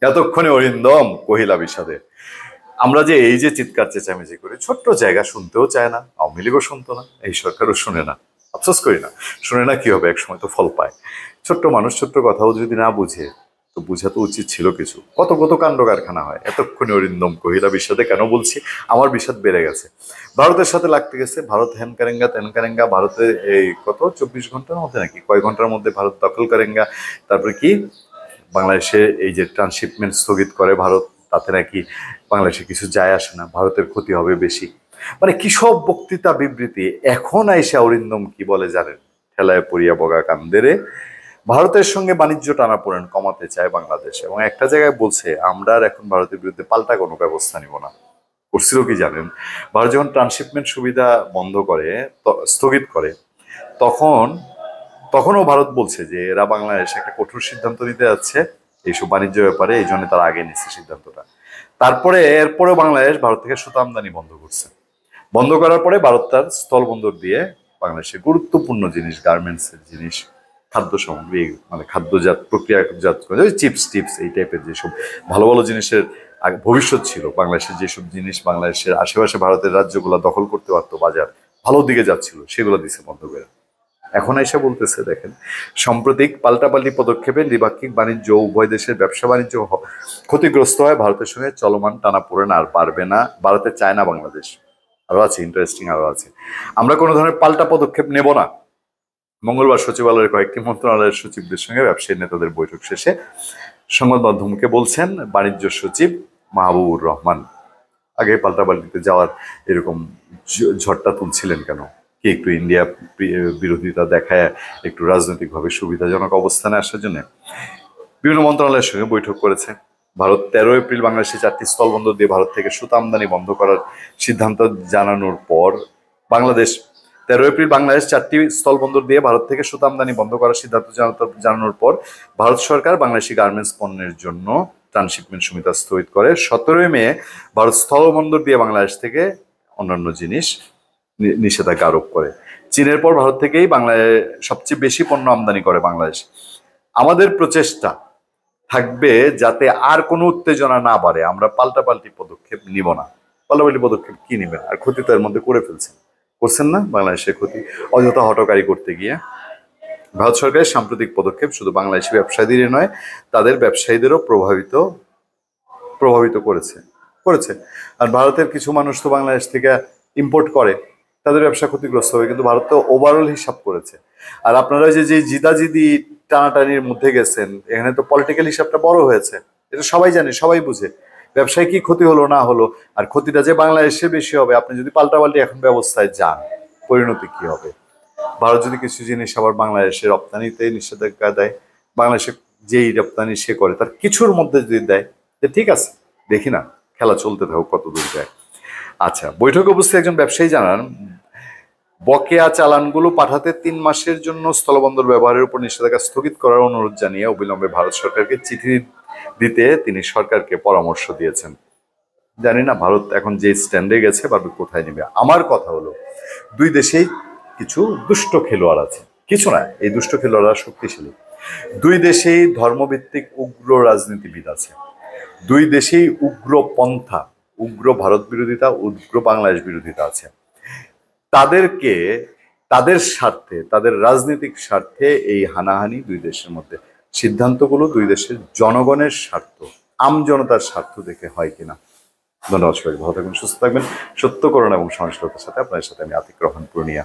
এতক্ষণে অরিন্দম কহিলা বিষাদে। আমরা যে এই যে চিৎকার চেঁচামেচি করি, ছোট্ট জায়গা শুনতেও চায় না, আওয়ামী লীগও শুনতো না, এই সরকারও শুনে না। আফসোস করি না, শুনে না কি হবে, একসময় তো ফল পায়। ছোট্ট মানুষ ছোট্ট কথাও যদি না বুঝে, তো বুঝা তো উচিত ছিল কিছু। কত কত কাণ্ড কারখানা হয়। এতক্ষণে অরিন্দম কহিলা বিষাদে কেন বলছি? আমার বিষাদ বেড়ে গেছে, ভারতের সাথে লাগতে গেছে। ভারত হ্যান কারেঙ্গা ত্যান কারেঙ্গা, ভারতে এই কত 24 ঘন্টার মধ্যে নাকি কয় ঘন্টার মধ্যে ভারত দখল কারেঙ্গা। তারপরে কি বাংলাদেশে এই যে ট্রান্সশিপমেন্ট স্থগিত করে ভারত, তাতে নাকি বাংলাদেশে কিছু যায় আসে না, ভারতের ক্ষতি হবে বেশি। মানে কি সব বক্তৃতা বিবৃতি। এখন আইসা অরিন্দম কি বলে জানেন? ঠেলায় পড়িয়া বগা কান্দেরে। ভারতের সঙ্গে বাণিজ্য টানাপোড়েন কমাতে চায় বাংলাদেশ, এবং একটা জায়গায় বলছে আমরা আর এখন ভারতের বিরুদ্ধে পাল্টা কোনো ব্যবস্থা নিব না। করছিল কি জানেন? ভারত যখন ট্রান্সশিপমেন্ট সুবিধা বন্ধ করে, স্থগিত করে, তখন তখনও ভারত বলছে যে এরা বাংলাদেশ একটা কঠোর সিদ্ধান্ত নিতে যাচ্ছে এইসব বাণিজ্য ব্যাপারে, এই জন্য তারা আগে নিচ্ছে সিদ্ধান্তটা। তারপরে এরপরেও বাংলাদেশ ভারত থেকে সুতা আমদানি বন্ধ করছে। বন্ধ করার পরে ভারত তার স্থলবন্দর দিয়ে বাংলাদেশের গুরুত্বপূর্ণ জিনিস, গার্মেন্টসের জিনিস, খাদ্য সামগ্রী, মানে খাদ্যজাত প্রক্রিয়াজাত চিপস টিপস এই টাইপের যেসব ভালো ভালো জিনিসের ভবিষ্যৎ ছিল, বাংলাদেশের যেসব জিনিস বাংলাদেশের আশেপাশে ভারতের রাজ্যগুলো দখল করতে পারতো, বাজার ভালো দিকে যাচ্ছিল, সেগুলো দিছে বন্ধ করে। এখন এসে বলতেছে দেখেন, সাম্প্রতিক পাল্টাপাল্টি পদক্ষেপে দ্বিপাক্ষিক বাণিজ্য, উভয় দেশের ব্যবসা বাণিজ্য ক্ষতিগ্রস্ত হয়। ভারতের সঙ্গে চলমান টানাপোড়েন আর পারবে না, বাড়াতে চায় না বাংলাদেশ। আরো আছে ইন্টারেস্টিং, আরো আছে। আমরা কোনো ধরনের পাল্টা পদক্ষেপ নেব না। মঙ্গলবার সচিবালয়ের কয়েকটি মন্ত্রণালয়ের সচিবদের সঙ্গে ব্যবসায়ী নেতাদের বৈঠক শেষে সংবাদ মাধ্যমকে বলছেন বাণিজ্য সচিব মাহবুবুর রহমান। আগে পাল্টাপাল্টিতে যাওয়ার এরকম ঝড়টা তুলছিলেন কেন? কি একটু ইন্ডিয়া বিরোধিতা দেখায় একটু রাজনৈতিকভাবে সুবিধাজনক অবস্থানে আসার জন্য? বিভিন্ন মন্ত্রণালয়ের সঙ্গে বৈঠক করেছে ভারত। 13 এপ্রিল বাংলাদেশে 4টি স্থলবন্দর দিয়ে ভারত থেকে সুতা আমদানি বন্ধ করার সিদ্ধান্ত জানানোর পর বাংলাদেশ 13 এপ্রিল বাংলাদেশ 4টি স্থলবন্দর দিয়ে ভারত থেকে সুতা আমদানি বন্ধ করার সিদ্ধান্ত জানানোর পর ভারত সরকার বাংলাদেশি গার্মেন্টস পণ্যের জন্য ট্রান্সশিপমেন্ট সুবিধা স্থগিত করে। 17 মে ভারত স্থলবন্দর দিয়ে বাংলাদেশ থেকে অন্যান্য জিনিস নিষেধাজ্ঞা আরোপ করে। চীনের পর ভারত থেকেই বাংলাদেশ সবচেয়ে বেশি পণ্য আমদানি করে বাংলাদেশ। আমাদের প্রচেষ্টা থাকবে যাতে আর কোনো উত্তেজনা না বাড়ে। আমরা পাল্টাপাল্টি পদক্ষেপ নিব না। পাল্টাপাল্টি পদক্ষেপ কি নেবেন? আর ক্ষতি তো এর মধ্যে করছেন না বাংলাদেশের ক্ষতি অযথা হটকারী করতে গিয়ে। ভারত সরকারের সাম্প্রতিক পদক্ষেপ শুধু বাংলাদেশি ব্যবসায়ীদেরই নয়, তাদের ব্যবসায়ীদেরও প্রভাবিত করেছে। আর ভারতের কিছু মানুষ তো বাংলাদেশ থেকে ইম্পোর্ট করে, তাদের ব্যবসা ক্ষতিগ্রস্ত হবে। কিন্তু ভারত তো ওভারঅল হিসাব করেছে। আর আপনারা যে জিদাজিদি টানাটানির মধ্যে গেছেন, এখানে তো পলিটিক্যাল হিসাবটা বড় হয়েছে। এটা সবাই জানে, সবাই বুঝে ব্যবসায় কি ক্ষতি হলো না হলো, আর ক্ষতিটা যে বাংলাদেশে বেশি হবে। আপনি যদি পাল্টাপাল্টি এখন ব্যবস্থায় যান, পরিণতি কি হবে? ভারত যদি কিছু জিনিস আবার বাংলাদেশের রপ্তানিতে নিষেধাজ্ঞা দেয়, বাংলাদেশে যেই রপ্তানি সে করে তার কিছুর মধ্যে যদি দেয়, যে ঠিক আছে, দেখি না, খেলা চলতে থাকুক, কত দূর যায়। আচ্ছা, বৈঠকে উপস্থিত একজন ব্যবসায়ী জানান, বকেয়া চালানগুলো পাঠাতে 3 মাসের জন্য স্থলবন্দর ব্যবহারের উপর নিষেধাজ্ঞা স্থগিত করার অনুরোধ জানিয়ে অবিলম্বে ভারত সরকারকে চিঠি দিতে তিনি সরকারকে পরামর্শ দিয়েছেন। জানি না ভারত এখন যে স্ট্যান্ডে গেছে ভারত কোথায় নেবে। আমার কথা হলো, দুই দেশেই কিছু দুষ্ট খেলোয়াড় আছে, কিছু না, এই দুষ্ট খেলোয়াড়রা শক্তিশালী। দুই দেশেই ধর্মভিত্তিক উগ্র রাজনীতিবিদ আছে। দুই দেশেই উগ্র পন্থা, উগ্র ভারত বিরোধিতা, উগ্র বাংলাদেশ বিরোধিতা আছে। তাদেরকে তাদের স্বার্থে, তাদের রাজনৈতিক স্বার্থে এই হানাহানি দুই দেশের মধ্যে, সিদ্ধান্তগুলো দুই দেশের জনগণের স্বার্থ, আমজনতার স্বার্থ দেখে হয় কিনা। ধন্যবাদ সবাই, ভালো থাকবেন, সুস্থ থাকবেন। সত্য করুন এবং সহনশীলতার সাথে আপনাদের সাথে আমি আতিক রহমান পূর্ণিয়া।